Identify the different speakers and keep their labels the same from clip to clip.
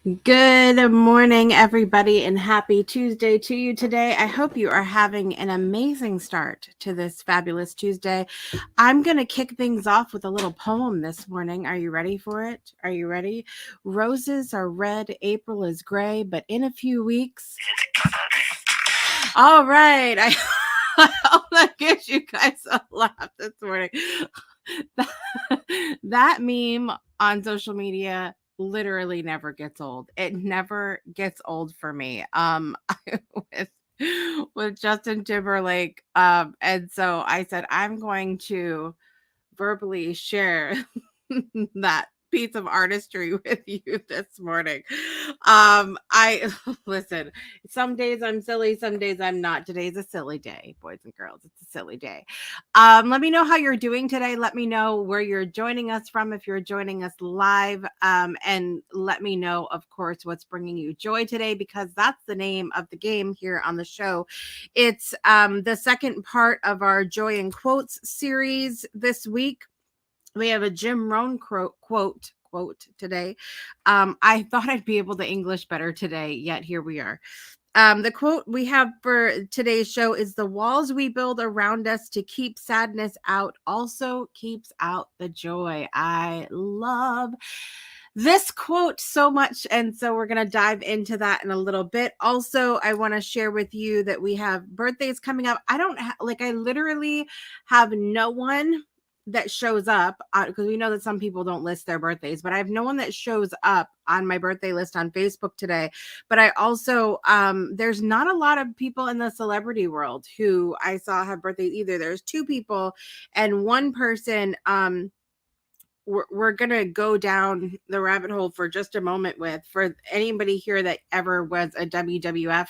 Speaker 1: Good morning, everybody, and happy Tuesday to you today. I hope you are having an amazing start to this fabulous Tuesday. I'm going to kick things off with a little poem this morning. Are you ready for it? Are you ready? Roses are red, April is gray, but in a few weeks. All right. I hope that gives you guys a laugh this morning. That meme on social media literally never gets old. It never gets old for me. With with Justin Timberlake. And so I said I'm going to verbally share that piece of artistry with you this morning. I listen, some days I'm silly, some days I'm not. Today's a silly day, boys and girls. It's a silly day. Let me know how you're doing today. Let me know where you're joining us from if you're joining us live. And let me know, of course, what's bringing you joy today, because that's the name of the game here on the show. It's the second part of our Joy in Quotes series this week. We have a Jim Rohn quote today. I thought I'd be able to English better today, yet here we are. The quote we have for today's show is: "The walls we build around us to keep sadness out also keeps out the joy." I love this quote so much, and so we're going to dive into that in a little bit. Also, I want to share with you that we have birthdays coming up. I don't I literally have no one that shows up, because we know that some people don't list their birthdays, but I have no one that shows up on my birthday list on Facebook today. But I also there's not a lot of people in the celebrity world who I saw have birthdays either. There's two people, and one person we're gonna go down the rabbit hole for just a moment with. For anybody here that ever was a WWF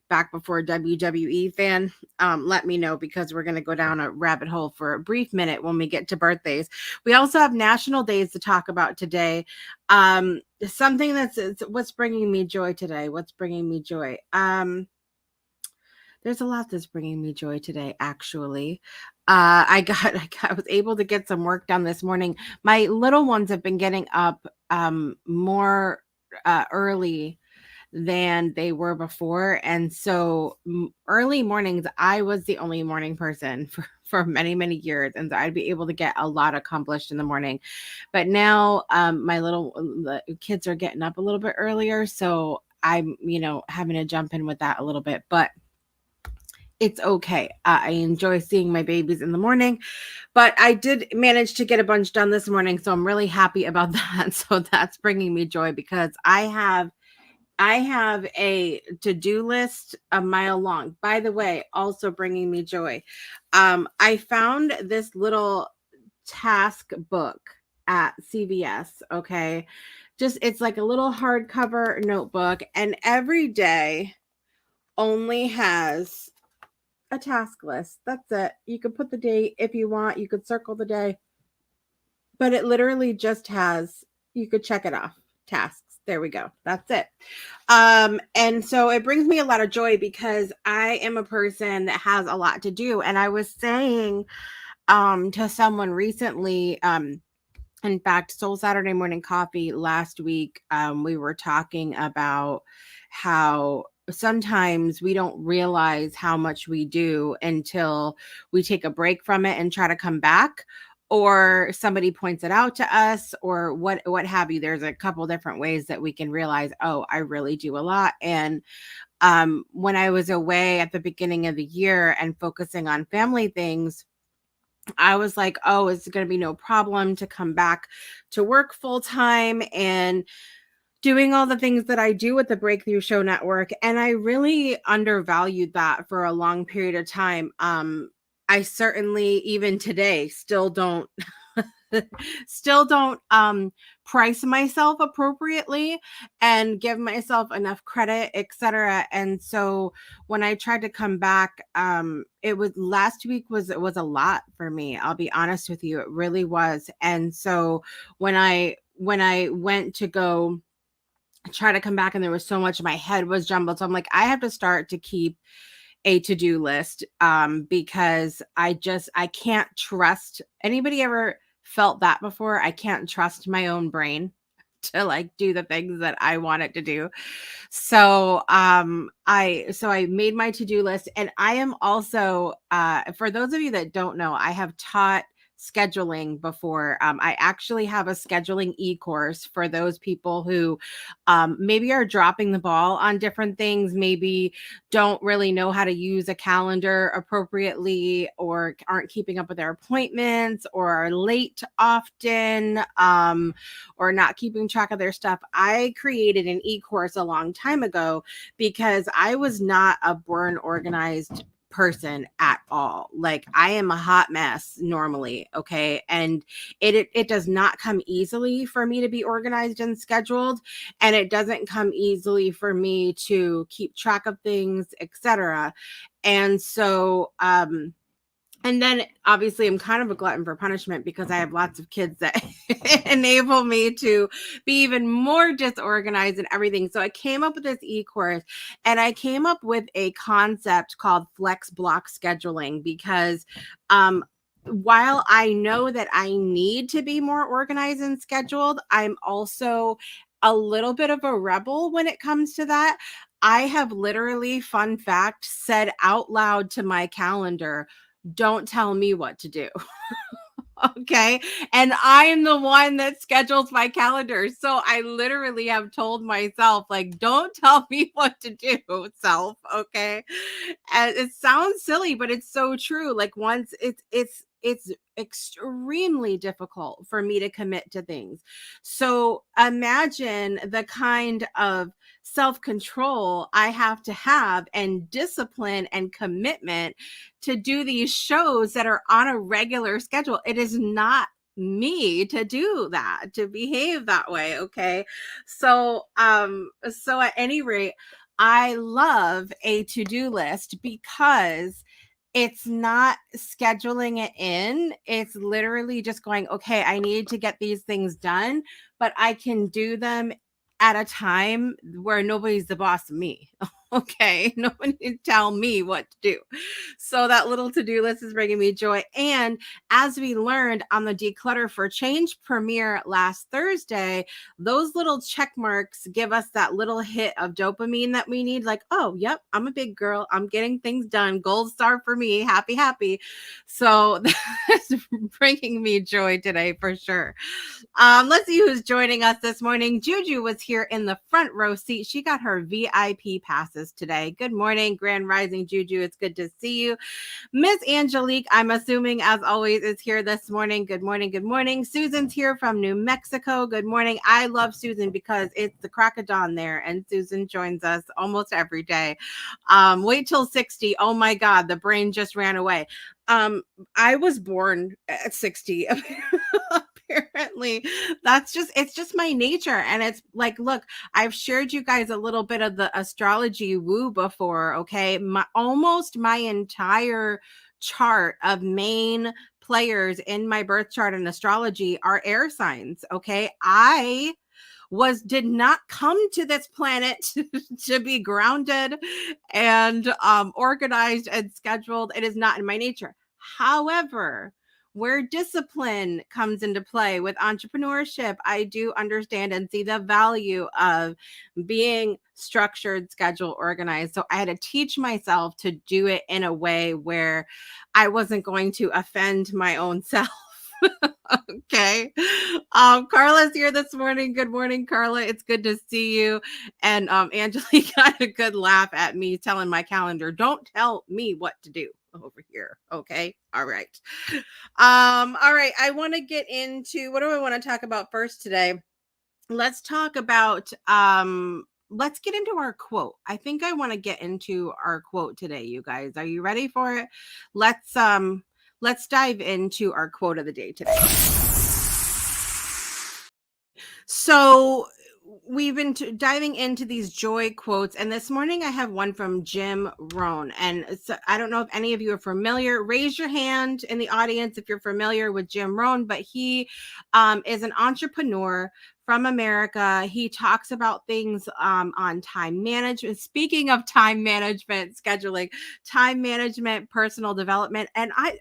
Speaker 1: back before WWE fan, let me know, because we're going to go down a rabbit hole for a brief minute when we get to birthdays. We also have national days to talk about today. Something that's what's bringing me joy today. What's bringing me joy? There's a lot that's bringing me joy today, actually. I was able to get some work done this morning. My little ones have been getting up more early than they were before. And so early mornings, I was the only morning person for many, many years. And so I'd be able to get a lot accomplished in the morning. But now the kids are getting up a little bit earlier. So I'm, having to jump in with that a little bit. But it's okay. I enjoy seeing my babies in the morning, but I did manage to get a bunch done this morning. So I'm really happy about that. So that's bringing me joy, because I have a to-do list a mile long. By the way, also bringing me joy. I found this little task book at CVS. Okay. It's like a little hardcover notebook, and every day only has a task list. That's it. You could put the date if you want, you could circle the day, but it literally just has, you could check it off. Tasks. There we go. That's it. And so it brings me a lot of joy, because I am a person that has a lot to do. And I was saying to someone recently, in fact, Soul Saturday Morning Coffee last week, we were talking about how sometimes we don't realize how much we do until we take a break from it and try to come back, or somebody points it out to us, or what have you. There's a couple different ways that we can realize, oh, I really do a lot. And when I was away at the beginning of the year and focusing on family things, I was like, oh, it's going to be no problem to come back to work full time and doing all the things that I do with the Breakthrough Show Network. And I really undervalued that for a long period of time. I certainly, even today, still don't price myself appropriately and give myself enough credit, etc. And so when I tried to come back, it was last week was a lot for me. I'll be honest with you, it really was. And so when I went to go try to come back, and there was so much, my head was jumbled. So I'm like, I have to start to keep a to-do list, because I can't trust. Anybody ever felt that before? I can't trust my own brain. to like do the things that I want it to do. So I made my to-do list, and I am also for those of you that don't know, I have taught scheduling before. I actually have a scheduling e-course for those people who maybe are dropping the ball on different things, maybe don't really know how to use a calendar appropriately, or aren't keeping up with their appointments, or are late often, or not keeping track of their stuff. I created an e-course a long time ago because I was not a born organized person at all. Like, I am a hot mess normally, okay? And it does not come easily for me to be organized and scheduled, and it doesn't come easily for me to keep track of things, etc. And so and then obviously I'm kind of a glutton for punishment because I have lots of kids that enable me to be even more disorganized and everything. So I came up with this e-course, and I came up with a concept called flex block scheduling because while I know that I need to be more organized and scheduled, I'm also a little bit of a rebel when it comes to that. I have literally, fun fact, said out loud to my calendar, don't tell me what to do. Okay. And I'm the one that schedules my calendar. So I literally have told myself, like, don't tell me what to do, self. Okay. And it sounds silly, but it's so true. Like, once it's extremely difficult for me to commit to things. So imagine the kind of self-control I have to have, and discipline and commitment to do these shows that are on a regular schedule. It is not me to do that, to behave that way. Okay. So at any rate, I love a to-do list because it's not scheduling it in. It's literally just going, okay, I need to get these things done, but I can do them at a time where nobody's the boss of me. Okay. Nobody can tell me what to do. So that little to-do list is bringing me joy. And as we learned on the Declutter for Change premiere last Thursday, those little check marks give us that little hit of dopamine that we need. Like, oh, yep, I'm a big girl. I'm getting things done. Gold star for me. Happy, happy. So that's bringing me joy today for sure. Let's see who's joining us this morning. Juju was here in the front row seat. She got her VIP passes today. Good morning, Grand Rising Juju. It's good to see you. Miss Angelique, I'm assuming, as always, is here this morning. Good morning. Good morning. Susan's here from New Mexico. Good morning. I love Susan because it's the crack of dawn there, and Susan joins us almost every day. Wait till 60. Oh my God, the brain just ran away. I was born at 60. Apparently it's just my nature. And it's like, look, I've shared you guys a little bit of the astrology woo before. Okay. Almost my entire chart of main players in my birth chart and astrology are air signs. Okay. I did not come to this planet to be grounded and organized and scheduled. It is not in my nature. However, where discipline comes into play with entrepreneurship, I do understand and see the value of being structured, scheduled, organized. So I had to teach myself to do it in a way where I wasn't going to offend my own self. Okay. Carla's here this morning. Good morning, Carla. It's good to see you. And Angelique got a good laugh at me telling my calendar, don't tell me what to do over here. Okay. All right. All right. I want to get into, what do I want to talk about first today? Let's talk about let's get into our quote. I think I want to get into our quote today, you guys. Are you ready for it? Let's dive into our quote of the day today. So we've been diving into these joy quotes, and this morning I have one from Jim Rohn. And so I don't know if any of you are familiar. Raise your hand in the audience if you're familiar with Jim Rohn, but he is an entrepreneur from America. He talks about things on time management. Speaking of time management, scheduling, time management, personal development. And I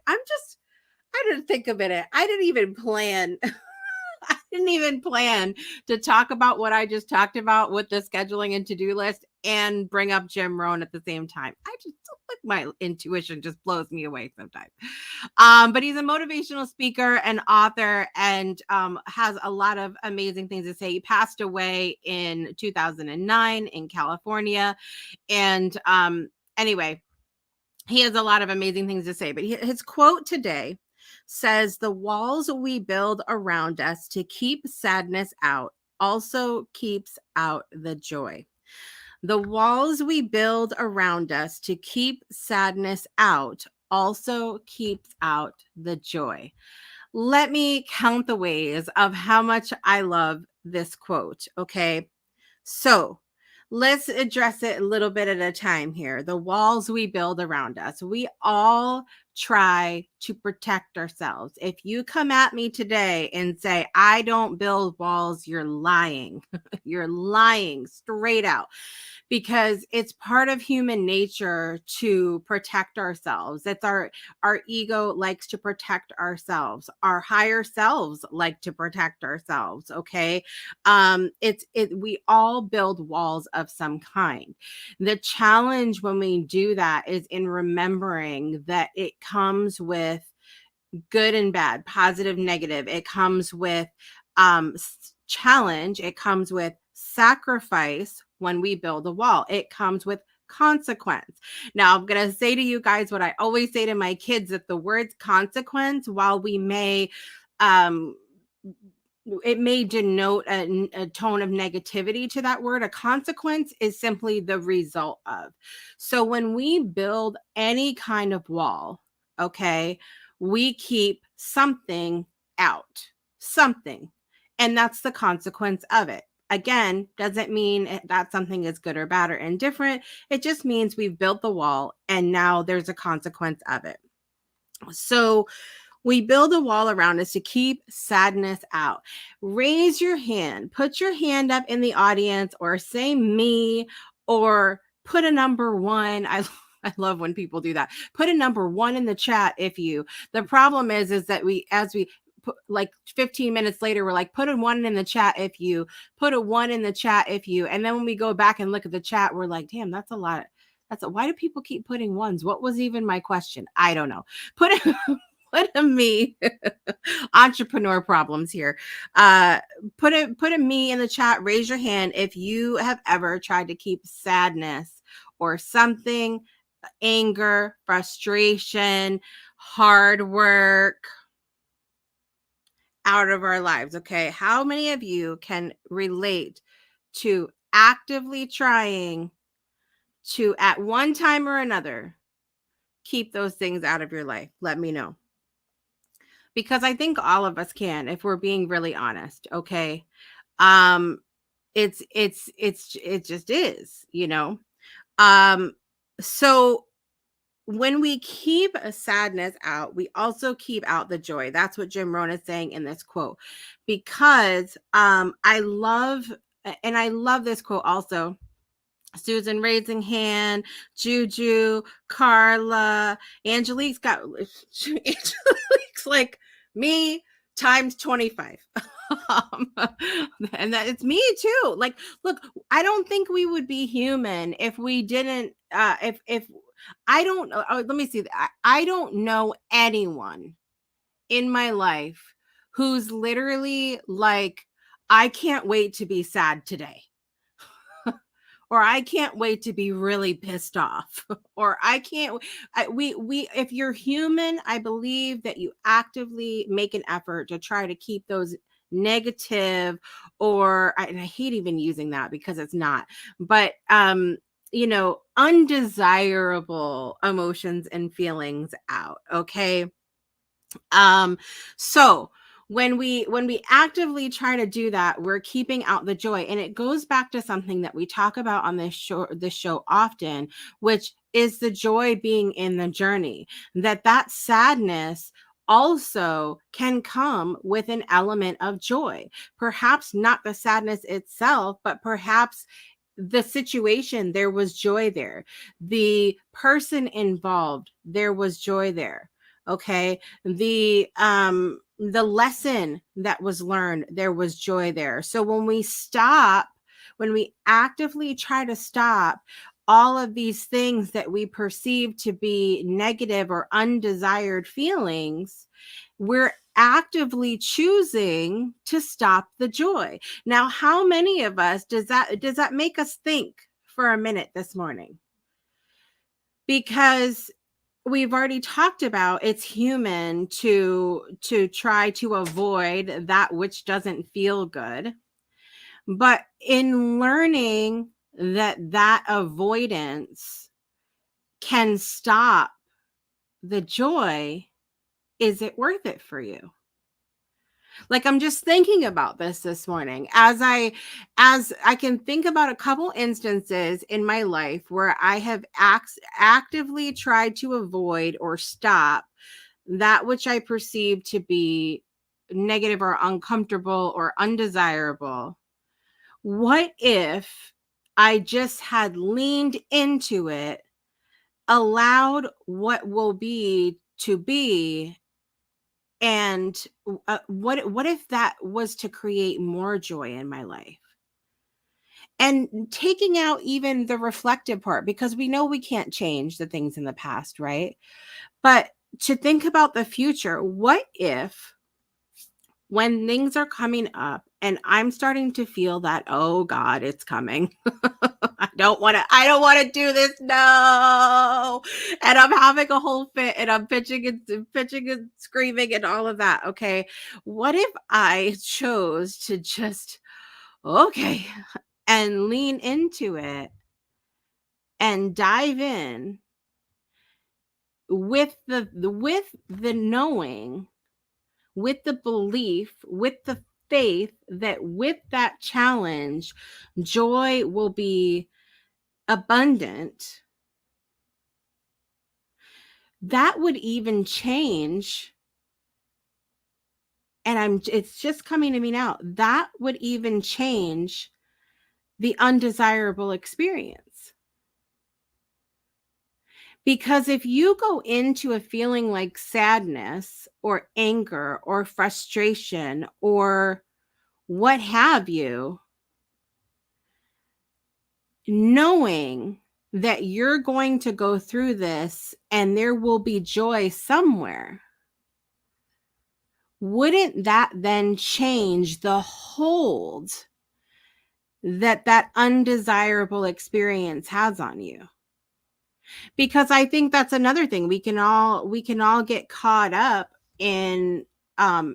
Speaker 1: didn't think of it. I didn't even plan didn't even plan to talk about what I just talked about with the scheduling and to-do list and bring up Jim Rohn at the same time. I just like my intuition just blows me away sometimes. But he's a motivational speaker and author and has a lot of amazing things to say. He passed away in 2009 in California. And anyway, he has a lot of amazing things to say, but his quote today says, "The walls we build around us to keep sadness out also keeps out the joy." The walls we build around us to keep sadness out also keeps out the joy. Let me count the ways of how much I love this quote, okay? So let's address it a little bit at a time here. The walls we build around us. We all try to protect ourselves. If you come at me today and say, I don't build walls, you're lying. You're lying straight out, because it's part of human nature to protect ourselves. It's our ego likes to protect ourselves. Our higher selves like to protect ourselves. Okay. We all build walls of some kind. The challenge when we do that is in remembering that it comes with good and bad, positive, negative. It comes with challenge. It comes with sacrifice. When we build a wall, it comes with consequence. Now, I'm going to say to you guys what I always say to my kids, that the words consequence, while we may it may denote a tone of negativity to that word, a consequence is simply the result of. So when we build any kind of wall, okay, we keep something out, something, and that's the consequence of it. Again, doesn't mean that something is good or bad or indifferent. It just means we've built the wall and now there's a consequence of it. So we build a wall around us to keep sadness out. Raise your hand, put your hand up in the audience, or say me, or put a number one. I love when people do that. Put a number one in the chat if you. The problem is that as we put, like 15 minutes later, we're like, put a one in the chat if you, put a one in the chat if you. And then when we go back and look at the chat, we're like, damn, that's a lot. Why do people keep putting ones? What was even my question? I don't know. Put a me. Entrepreneur problems here. Put a me in the chat. Raise your hand if you have ever tried to keep sadness or something, anger, frustration, hard work out of our lives. Okay. How many of you can relate to actively trying to, at one time or another, keep those things out of your life? Let me know. Because I think all of us can, if we're being really honest. Okay. It just is, you know? So when we keep a sadness out, we also keep out the joy. That's what Jim Rohn is saying in this quote, because I love this quote also. Susan raising hand, Juju, Carla, Angelique's like me times 25. And that it's me too. Like, look, I don't think we would be human if we didn't if I don't know. Let me see. I don't know anyone in my life who's literally like, I can't wait to be sad today. Or I can't wait to be really pissed off. Or if you're human, I believe that you actively make an effort to try to keep those negative, and I hate even using that because it's not, but undesirable emotions and feelings out. Okay. So when we actively try to do that, we're keeping out the joy. And it goes back to something that we talk about on this show often, which is the joy being in the journey. That sadness also can come with an element of joy. Perhaps not the sadness itself, but perhaps the situation, there was joy there. The person involved, there was joy there. Okay. The lesson that was learned, there was joy there. So when we actively try to stop all of these things that we perceive to be negative or undesired feelings, we're actively choosing to stop the joy. Now, how many of us does that make us think for a minute this morning? Because we've already talked about it's human to try to avoid that which doesn't feel good. But in learning that avoidance can stop the joy, is it worth it for you? Like, I'm just thinking about this morning as I can think about a couple instances in my life where I have actively tried to avoid or stop that which I perceive to be negative or uncomfortable or undesirable. What if I just had leaned into it, allowed what will be to be, and what if that was to create more joy in my life? And taking out even the reflective part, because we know we can't change the things in the past, right? But to think about the future, what if when things are coming up and I'm starting to feel that, oh God, it's coming. I don't want to do this. No. And I'm having a whole fit and I'm pitching and screaming and all of that. Okay. What if I chose to just, okay, and lean into it and dive in with the knowing, with the belief, with the faith that with that challenge, joy will be abundant. That would even change, and it's just coming to me now, that would even change the undesirable experience. Because if you go into a feeling like sadness or anger or frustration or what have you, knowing that you're going to go through this and there will be joy somewhere, wouldn't that then change the hold that undesirable experience has on you? Because I think that's another thing we can all get caught up in.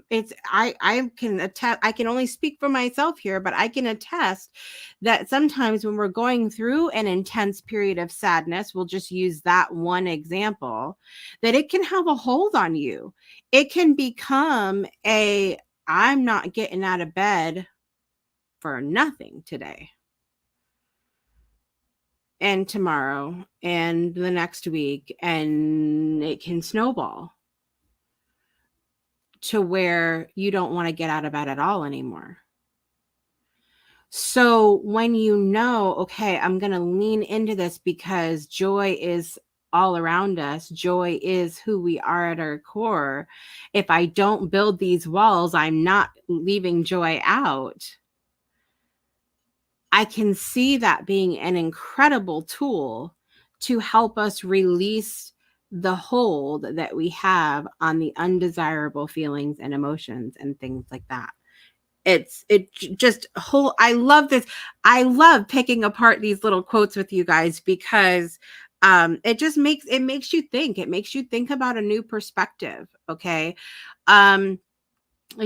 Speaker 1: It's I can attest, I can only speak for myself here, but I can attest that sometimes when we're going through an intense period of sadness, we'll just use that one example, that it can have a hold on you. It can become a, I'm not getting out of bed for nothing today and tomorrow and the next week, and it can snowball to where you don't want to get out of bed at all anymore. So when you know, okay, I'm going to lean into this because joy is all around us, joy is who we are at our core. If I don't build these walls, I'm not leaving joy out. I can see that being an incredible tool to help us release the hold that we have on the undesirable feelings and emotions and things like that. It just whole, I love this. I love picking apart these little quotes with you guys because it makes you think. It makes you think about a new perspective. Okay.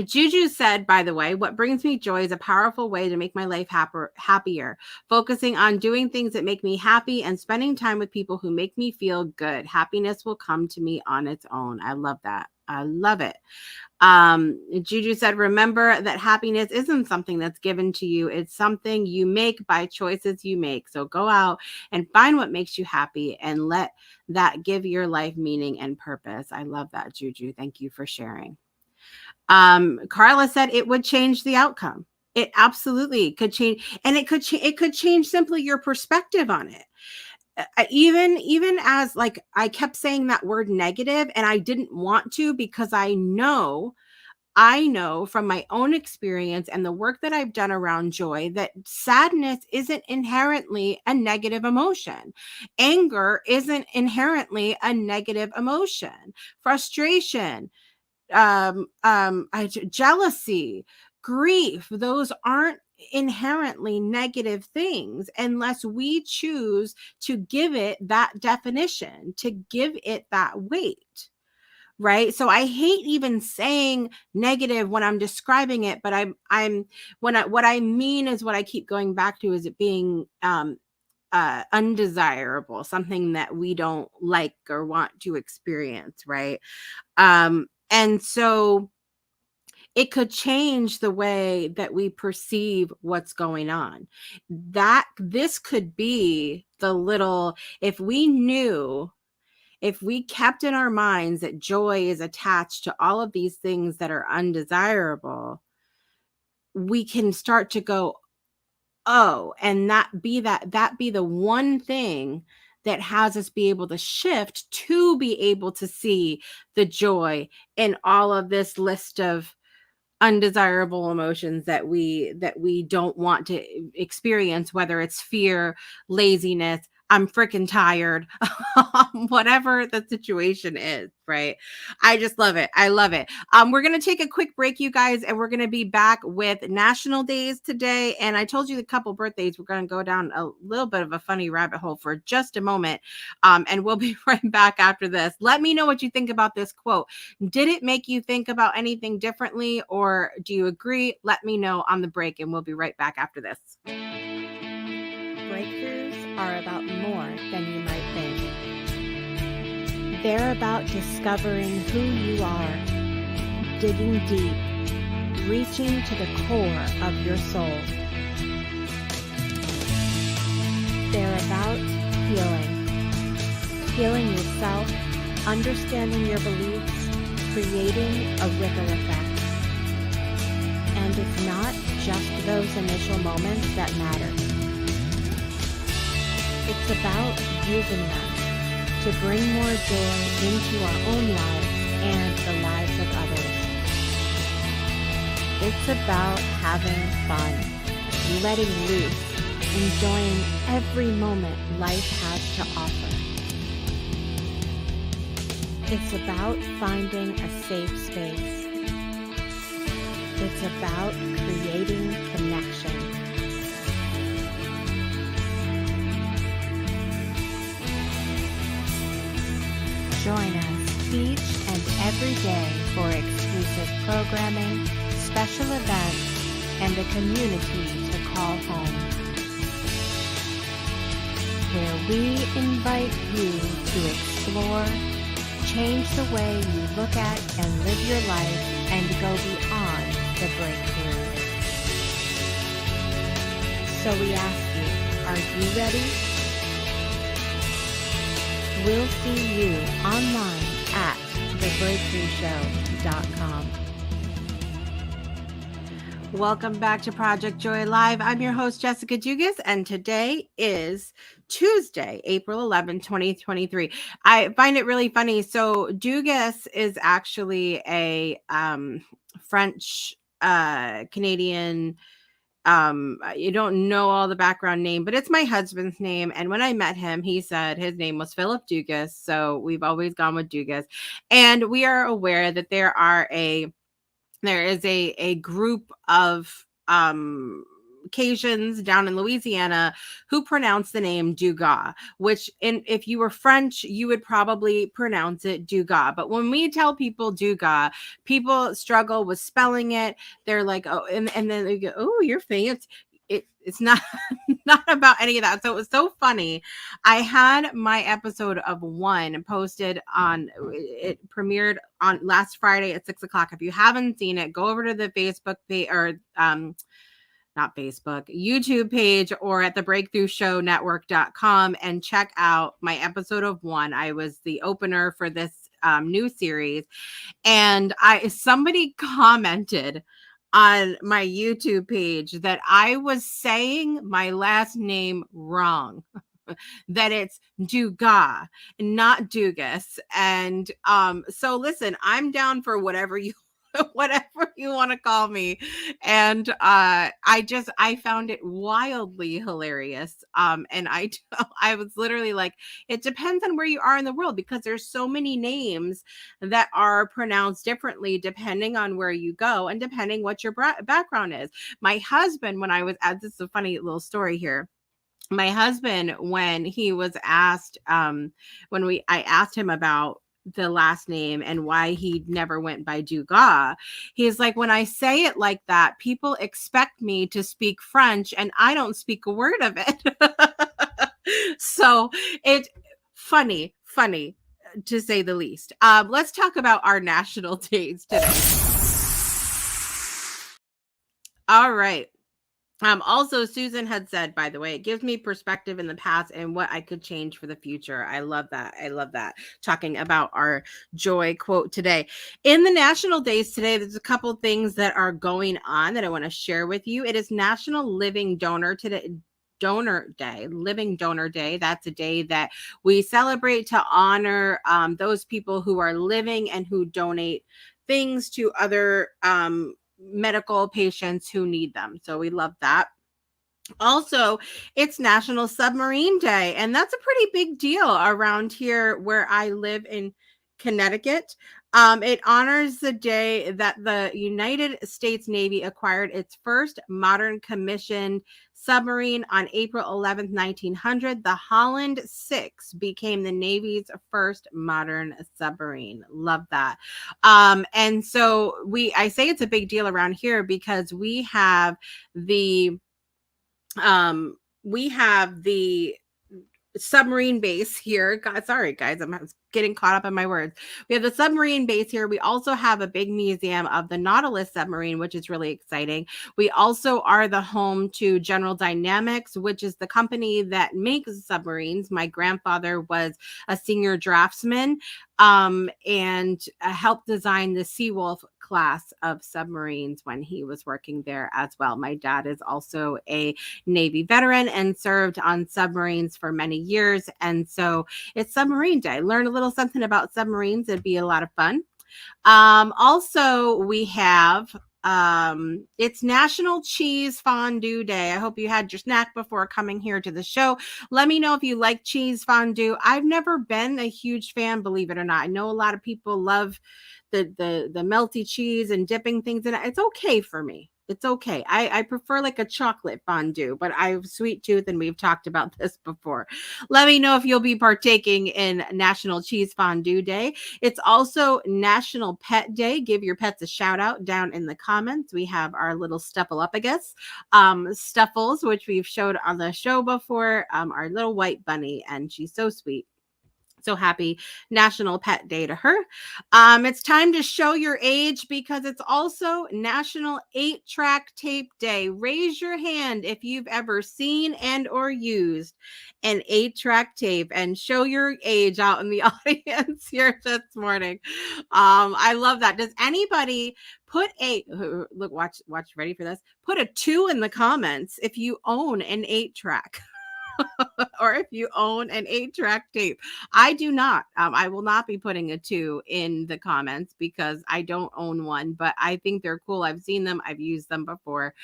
Speaker 1: Juju said, by the way, what brings me joy is a powerful way to make my life happier, focusing on doing things that make me happy and spending time with people who make me feel good. Happiness will come to me on its own. I love that. I love it. Juju said, remember that happiness isn't something that's given to you. It's something you make by choices you make. So go out and find what makes you happy and let that give your life meaning and purpose. I love that, Juju. Thank you for sharing. Carla said it would change the outcome. It absolutely could change. And it could change simply your perspective on it. even as like I kept saying that word negative, and I didn't want to, because I know from my own experience and the work that I've done around joy that sadness isn't inherently a negative emotion. Anger isn't inherently a negative emotion. Frustration, jealousy, grief, those aren't inherently negative things unless we choose to give it that definition, to give it that weight. Right. So I hate even saying negative when I'm describing it, but I'm what I mean is what I keep going back to, is it being undesirable, something that we don't like or want to experience. Right. And so it could change the way that we perceive what's going on. That this could be the little, if we kept in our minds that joy is attached to all of these things that are undesirable, we can start to go, oh, and that be the one thing that has us be able to shift to be able to see the joy in all of this list of undesirable emotions that we don't want to experience, whether it's fear, laziness, I'm freaking tired, whatever the situation is. Right. I just love it. I love it. We're going to take a quick break, you guys, and we're going to be back with national days today. And I told you the couple birthdays, we're going to go down a little bit of a funny rabbit hole for just a moment. And we'll be right back after this. Let me know what you think about this quote. Did it make you think about anything differently, or do you agree? Let me know on the break, and we'll be right back after this. Breakthroughs are about more than you might think. They're about discovering who you are, digging deep, reaching to the core of your soul. They're about healing yourself, understanding your beliefs, creating a ripple effect. And it's not just those initial moments that matter. It's about using them to bring more joy into our own lives and the lives of others. It's about having fun, letting loose, enjoying every moment life has to offer. It's about finding a safe space. It's about creating connection. Join us each and every day for exclusive programming, special events, and a community to call home, where we invite you to explore, change the way you look at and live your life, and go beyond the breakthrough. So we ask you, are you ready? We'll see you online at thebreakthroughshow.com. Welcome back to Project Joy Live. I'm your host, Jessica Dugas, and today is Tuesday, April 11, 2023. I find it really funny. So Dugas is actually a French Canadian. You don't know all the background name, but it's my husband's name. And when I met him, he said his name was Philip Dugas. So we've always gone with Dugas. And we are aware that there is a group of Cajuns down in Louisiana who pronounce the name Dugas, which if you were French, you would probably pronounce it Dugas. But when we tell people Dugas, people struggle with spelling it. They're like, oh, and then they go, oh, you're fancy. It's not not about any of that. So it was so funny. I had my episode of One posted it premiered on last Friday at 6:00. If you haven't seen it, go over to the Facebook page, or not Facebook, YouTube page, or at the breakthroughshownetwork.com, and check out my episode of One. I was the opener for this new series, and somebody commented on my YouTube page that I was saying my last name wrong. that it's Duga, not Dugas. And so listen, I'm down for whatever you whatever you want to call me. And I found it wildly hilarious. And I was literally like, it depends on where you are in the world, because there's so many names that are pronounced differently depending on where you go and depending what your background is. My husband, when I was at, this is a funny little story here. My husband, when he was asked, I asked him about the last name and why he never went by Dugas, he's like, when I say it like that, people expect me to speak French and I don't speak a word of it. So it funny to say the least. Let's talk about our national days today. All right. Also, Susan had said, by the way, it gives me perspective in the past and what I could change for the future. I love that. I love that. Talking about our joy quote today. In the national days today, there's a couple things that are going on that I want to share with you. It is National Living Donor Living Donor Day. That's a day that we celebrate to honor those people who are living and who donate things to other medical patients who need them. So we love that. Also, it's National Submarine Day, and that's a pretty big deal around here where I live in Connecticut. It honors the day that the United States Navy acquired its first modern commissioned submarine on April 11th, 1900. The Holland 6 became the Navy's first modern submarine. Love that. And so I say it's a big deal around here because we have the submarine base here. God, sorry guys, I'm getting caught up in my words. We have the submarine base here. We also have a big museum of the Nautilus submarine, which is really exciting. We also are the home to General Dynamics, which is the company that makes submarines. My grandfather was a senior draftsman and helped design the Seawolf class of submarines when he was working there as well. My dad is also a Navy veteran and served on submarines for many years. And so it's Submarine Day. Learn a little something about submarines. It'd be a lot of fun. Also, we have it's National Cheese Fondue Day. I hope you had your snack before coming here to the show. Let me know if you like cheese fondue. I've never been a huge fan, believe it or not. I know a lot of people love the melty cheese and dipping things in it. It's okay for me. It's okay. I prefer like a chocolate fondue, but I have sweet tooth and we've talked about this before. Let me know if you'll be partaking in National Cheese Fondue Day. It's also National Pet Day. Give your pets a shout out down in the comments. We have our little Stuffle-up-a-guess, Stuffles, which we've showed on the show before, our little white bunny, and she's so sweet. So happy National Pet Day to her. It's time to show your age because it's also National 8-track tape day. Raise your hand if you've ever seen and or used an 8-track tape and show your age out in the audience here this morning. I love that. Does anybody put look, watch, ready for this? Put a 2 in the comments if you own an 8-track. Or if you own an 8-track tape. I do not. I will not be putting a 2 in the comments because I don't own one, but I think they're cool. I've seen them. I've used them before.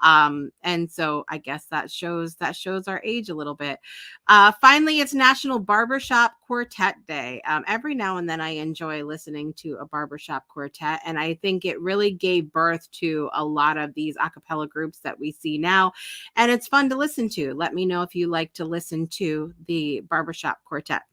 Speaker 1: And so I guess that shows our age a little bit. Finally, it's National Barbershop Quartet Day. Every now and then I enjoy listening to a barbershop quartet, and I think it really gave birth to a lot of these a cappella groups that we see now, and it's fun to listen to. Let me know if you like to listen to the barbershop quartet.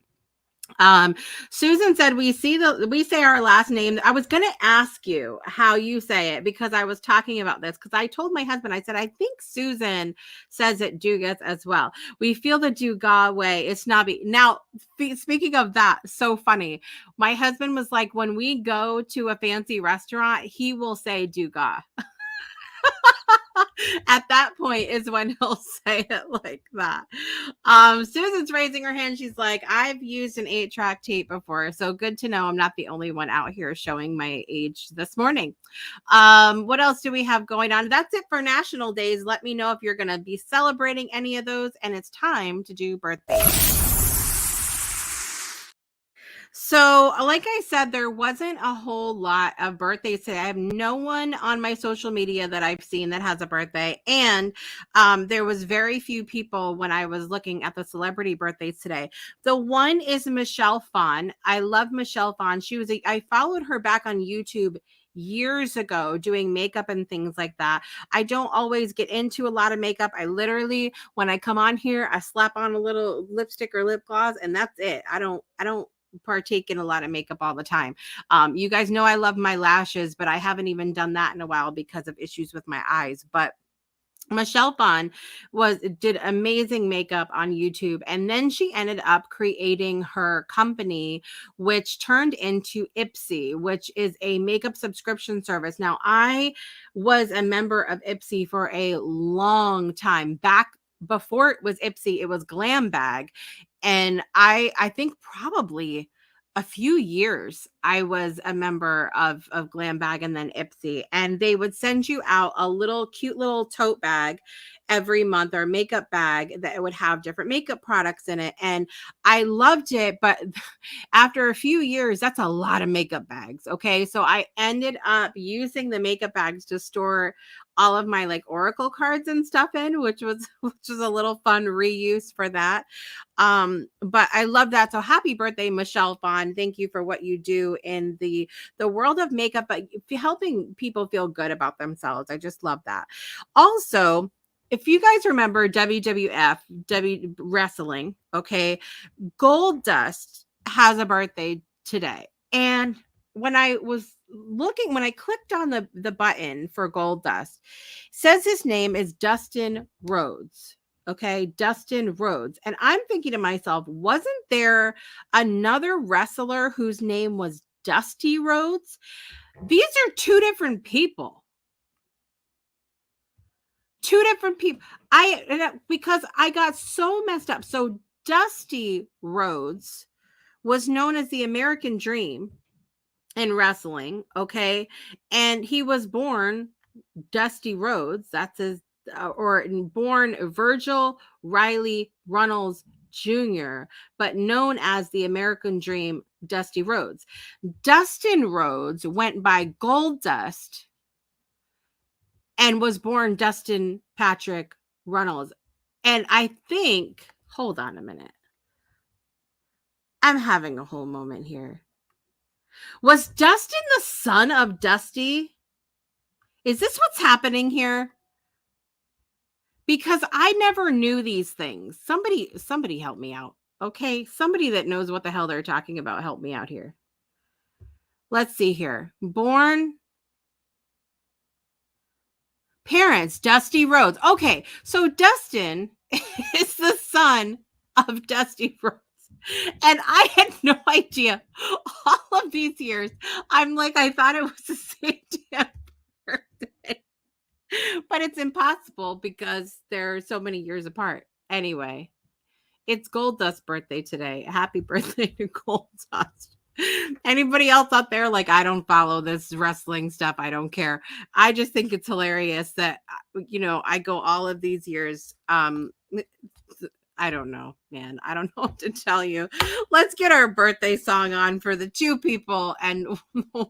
Speaker 1: Susan said we say our last name. I was going to ask you how you say it because I was talking about this because I told my husband, I said, I think Susan says it Dugas as well. We feel the Dugas way. It's snobby. Now, speaking of that, so funny. My husband was like, when we go to a fancy restaurant, he will say Dugas. At that point is when he'll say it like that. Susan's raising her hand. She's like, I've used an 8-track tape before, so good to know I'm not the only one out here showing my age this morning. What else do we have going on? That's it for national days. Let me know if you're going to be celebrating any of those, and it's time to do birthdays. So, like I said, there wasn't a whole lot of birthdays today. I have no one on my social media that I've seen that has a birthday. And there was very few people when I was looking at the celebrity birthdays today. The one is Michelle Phan. I love Michelle Phan. I followed her back on YouTube years ago doing makeup and things like that. I don't always get into a lot of makeup. I literally, when I come on here, I slap on a little lipstick or lip gloss, and that's it. I don't partake in a lot of makeup all the time. You guys know I love my lashes, but I haven't even done that in a while because of issues with my eyes. But Michelle Phan did amazing makeup on YouTube, and then she ended up creating her company, which turned into Ipsy, which is a makeup subscription service. Now, I was a member of Ipsy for a long time. Back before it was Ipsy, it was Glam Bag. And I think probably a few years I was a member of Glam Bag and then Ipsy, and they would send you out a little cute little tote bag every month, or makeup bag that would have different makeup products in it. And I loved it, but after a few years, that's a lot of makeup bags. Okay. So I ended up using the makeup bags to store all of my like Oracle cards and stuff in, which was a little fun reuse for that. But I love that. So happy birthday, Michelle Phan. Thank you for what you do in the world of makeup, but helping people feel good about themselves. I just love that. Also, if you guys remember WWF, wrestling, okay, Goldust has a birthday today. And when I clicked on the button for Goldust, says his name is Dustin Rhodes. Okay, Dustin Rhodes. And I'm thinking to myself, wasn't there another wrestler whose name was Dusty Rhodes? These are two different people. Two different people. Because I got so messed up. So Dusty Rhodes was known as the American Dream in wrestling, okay? And he was born Dusty Rhodes. That's his, born Virgil Riley Runnels Jr., but known as the American Dream, Dusty Rhodes. Dustin Rhodes went by Goldust and was born Dustin Patrick Runnels. And I think, hold on a minute. I'm having a whole moment here. Was Dustin the son of Dusty? Is this what's happening here? Because I never knew these things. Somebody help me out. Okay? Somebody that knows what the hell they're talking about, help me out here. Let's see here. Born parents, Dusty Rhodes. Okay, so Dustin is the son of Dusty Rhodes. And I had no idea all of these years. I'm like, I thought it was the same damn birthday. But it's impossible because they're so many years apart. Anyway, it's Goldust's birthday today. Happy birthday to Goldust. Anybody else out there, like, I don't follow this wrestling stuff. I don't care. I just think it's hilarious that, I go all of these years. I don't know, man. I don't know what to tell you. Let's get our birthday song on for the two people and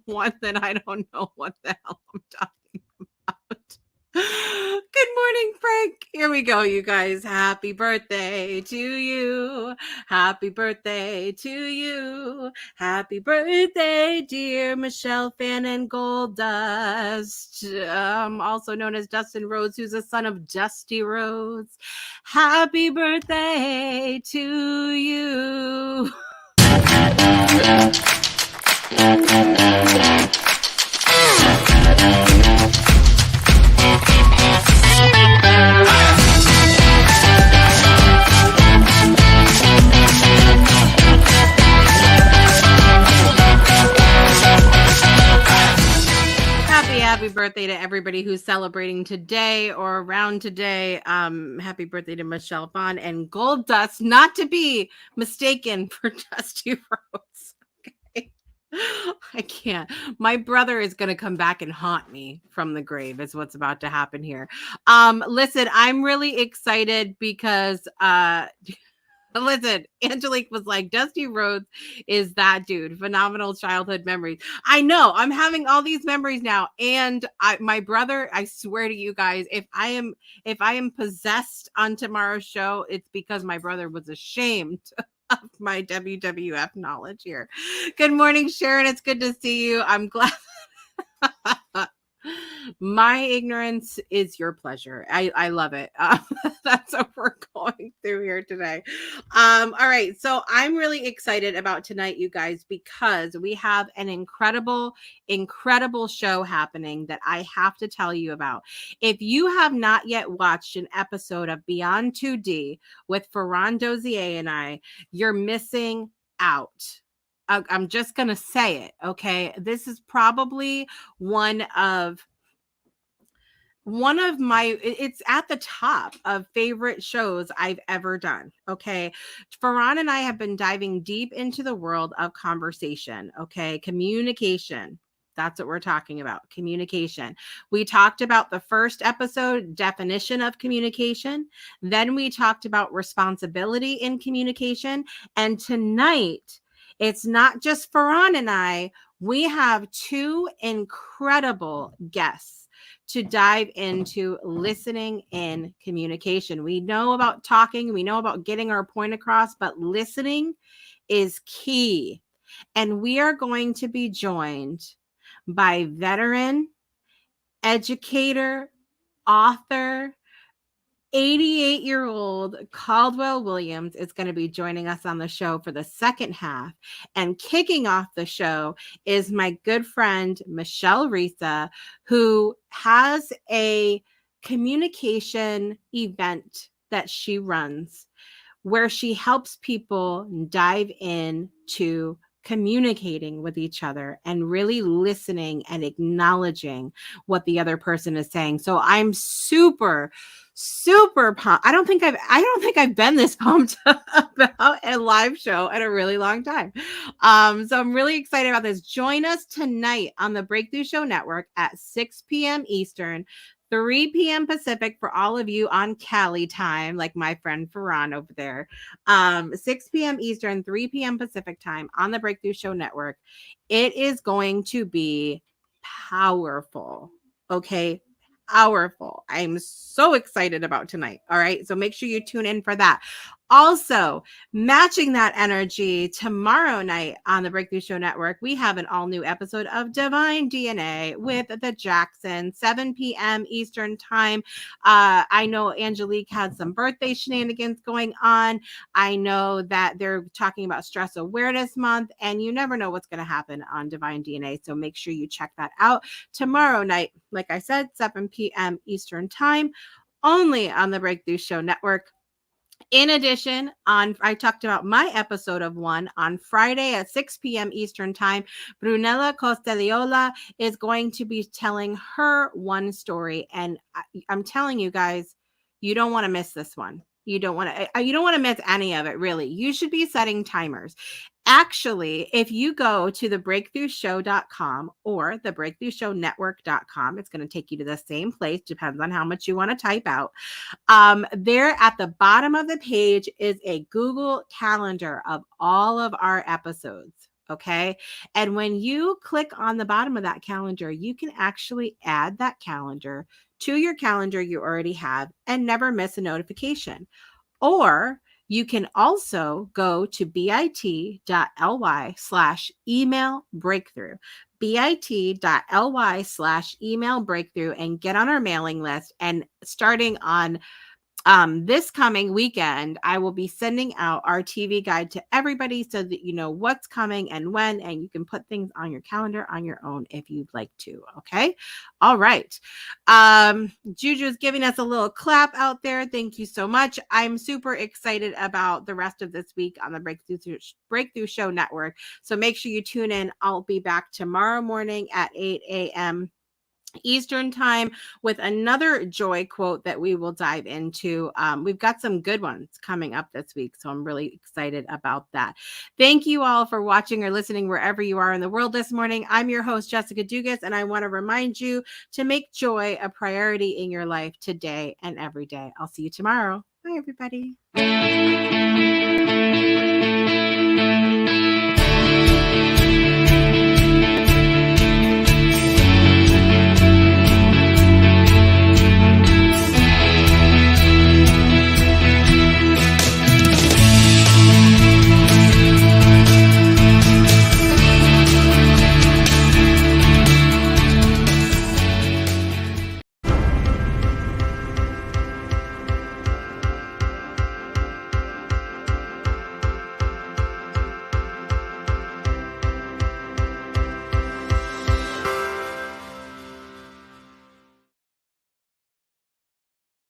Speaker 1: one that I don't know what the hell I'm talking about. Good morning, Frank. Here we go, you guys. Happy birthday to you. Happy birthday to you. Happy birthday, dear Michelle Phan and Goldust, also known as Dustin Rhodes, who's the son of Dusty Rhodes. Happy birthday to you. Happy birthday to everybody who's celebrating today or around today. Happy birthday to Michelle Bond and Gold Dust, not to be mistaken for Dusty Rhodes. Okay. I can't. My brother is going to come back and haunt me from the grave is what's about to happen here. Listen, I'm really excited because listen, Angelique was like, Dusty Rhodes is that dude. Phenomenal childhood memories. I know. I'm having all these memories now. And my brother, I swear to you guys, if I am possessed on tomorrow's show, it's because my brother was ashamed of my WWF knowledge here. Good morning, Sharon. It's good to see you. I'm glad. My ignorance is your pleasure. I love it. That's what we're going through here today. All right. So I'm really excited about tonight, you guys, because we have an incredible show happening that I have to tell you about. If you have not yet watched an episode of Beyond 2D with Ferran Dozier and I, you're missing out. I'm just going to say it. Okay. This is probably one of my, it's at the top of favorite shows I've ever done. Okay. Ferran and I have been diving deep into the world of conversation. Okay. Communication. That's what we're talking about. Communication. We talked about the first episode, definition of communication. Then we talked about responsibility in communication. And tonight, it's not just Ferran and I. We have two incredible guests to dive into listening and communication. We know about talking, we know about getting our point across, but listening is key. And we are going to be joined by veteran, educator, author, 88-year-old Caldwell Williams is going to be joining us on the show for the second half. And kicking off the show is my good friend, Michelle Risa, who has a communication event that she runs where she helps people dive into communicating with each other and really listening and acknowledging what the other person is saying. So I'm super pumped. I don't think I've been this pumped about a live show in a really long time. So I'm really excited about this. Join us tonight on the Breakthrough Show Network at 6 p.m. Eastern, 3 p.m. Pacific for all of you on Cali time, like my friend Ferran over there. 6 p.m. Eastern, 3 p.m. Pacific time on the Breakthrough Show Network. It is going to be powerful. Okay. Powerful. I'm so excited about tonight. All right. So make sure you tune in for that. Also, matching that energy tomorrow night on the Breakthrough Show Network, we have an all new episode of Divine DNA with the Jackson, 7 p.m. Eastern time. I know Angelique had some birthday shenanigans going on. I know that they're talking about Stress Awareness Month, and you never know what's going to happen on Divine DNA. So make sure you check that out tomorrow night. Like I said, 7 p.m. Eastern time, only on the Breakthrough Show Network. In addition, I talked about my episode of one on Friday at 6 p.m. Eastern time. Brunella Costadiola is going to be telling her one story, and I'm telling you guys, you don't want to miss this one. You don't want to miss any of it, really. You should be setting timers. Actually, if you go to thebreakthroughshow.com or thebreakthroughshownetwork.com, it's going to take you to the same place. Depends on how much you want to type out. There at the bottom of the page is a Google Calendar of all of our episodes. Okay. And when you click on the bottom of that calendar, you can actually add that calendar to your calendar you already have and never miss a notification. Or you can also go to bit.ly/email breakthrough, bit.ly/email breakthrough, and get on our mailing list. And starting on this coming weekend, I will be sending out our TV guide to everybody so that you know what's coming and when, and you can put things on your calendar on your own if you'd like to. Okay. All right. Juju is giving us a little clap out there. Thank you so much. I'm super excited about the rest of this week on the Breakthrough Show Network. So make sure you tune in. I'll be back tomorrow morning at 8 a.m. Eastern time with another joy quote that we will dive into. We've got some good ones coming up this week, so I'm really excited about that. Thank you all for watching or listening wherever you are in the world this morning. I'm your host, Jessica Dugas, and I want to remind you to make joy a priority in your life today and every day. I'll see you tomorrow. Bye, everybody.